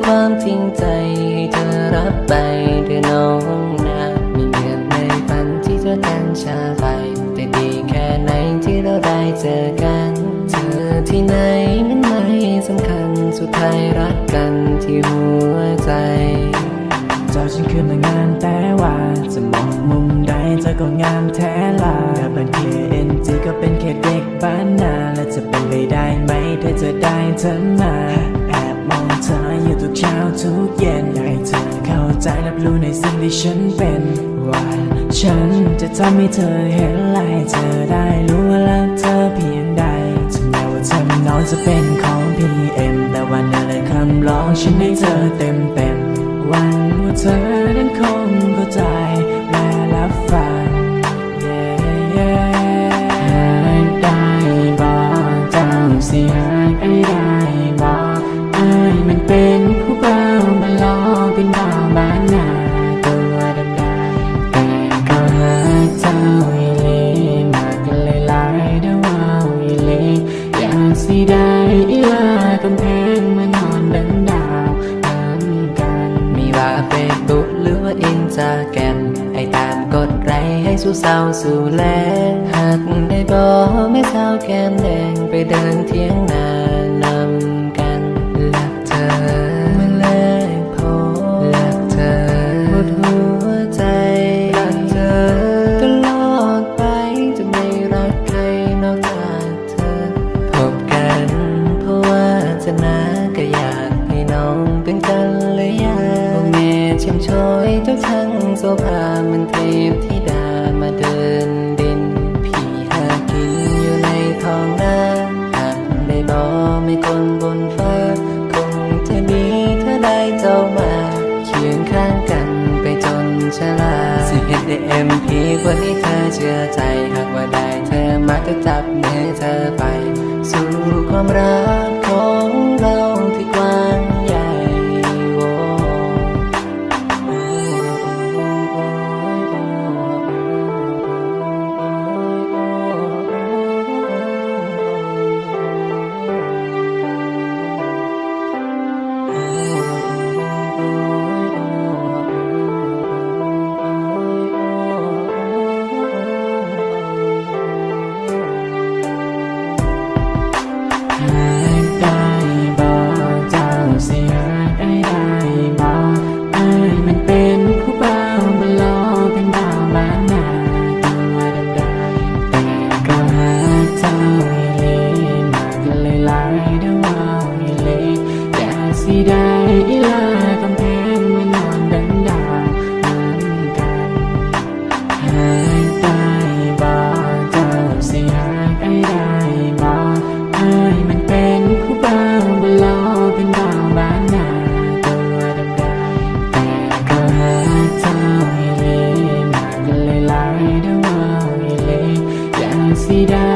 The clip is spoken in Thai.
ความจริงใจให้เธอรับไปเธอน้องนะมีเงื่อนในฝันที่เธอกันชาไปแต่ดีแค่ไหนที่เราได้เจอกันเธอที่ไหนนั้นไม่สำคัญสุดท้ายรักกันที่หัวใจเจ้าฉันคือนางงามแต่ว่าจะมองมุมใดเธอก็งามแท้ลาแต่บางทีก็เป็นแค่เด็กบ้านนาและจะเป็นไปได้ไหมถ้าจะได้เธอมาแอบมองเธออยู่ทุกเช้าทุกเย็นอยากให้เธอเข้าใจรับรู้ในสิ่งที่ฉันเป็นว่าฉันจะทำให้เธอเห็นและให้เธอได้รู้ว่ารักเธอเพียงใดถึงแม้ว่าเธอไม่น้อยจะเป็นของ PM แต่วันนั้นเลยคำร้องฉันให้เธอเต็มหวังว่าเธอนั้นคงเข้าใจและรับฟังได้บอกเจ้าเสียไอ้ได้บอกไอ้มันเป็นผู้เบามาล้อเป็นดาวบ้านนาตัวดำแต่ก็หาเจ้าอีลีมากเลยหลายเด้อว่าอีลีอยากสิได้อีลากำแพงมานอนดังดาวว่าเฟซบุ๊กหรือว่าอินสตาแกรมให้ตามกดไลค์ให้สู้เศร้าสู้แลหากได้บอกไม่เศร้าแก้มแดงไปเดินเที่ยงนานำกันรักเธอเมื่อแรกพบรักเธอหมดหัวใจรักเธอตลอดไปจะไม่รักใครนอกจากเธอพบกันเพราะว่าจะนาก็อยากให้น้องเป็นกันเลยเช่มช้อยเจ้าทั้งโซภามันเทพธิดามาเดินดินพี่หากินอยู่ในท้องนาหากได้บอกไม่คนบนฟ้าคงจะดีถ้าได้เจ้ามาเคียงข้างกันไปจนชราสิเห็นได้MPกว่านี้เธอเชื่อใจหากว่าได้เธอมาจะจับมือเธอไปสู่ความรักของเราที่กว้างใหญ่สิได้อีลากำแพงมานอนดังดาวเหมือนกันหากได้บอกเจ้าสิหากไอ้ได้บอกไอ้มันเป็นผู้เบาบนล้อเป็นดาวบ้านนาตัวดำแต่ก็หากเจ้าอีลีมากเลยหลายเด้อว่าอีลีอยากสิได้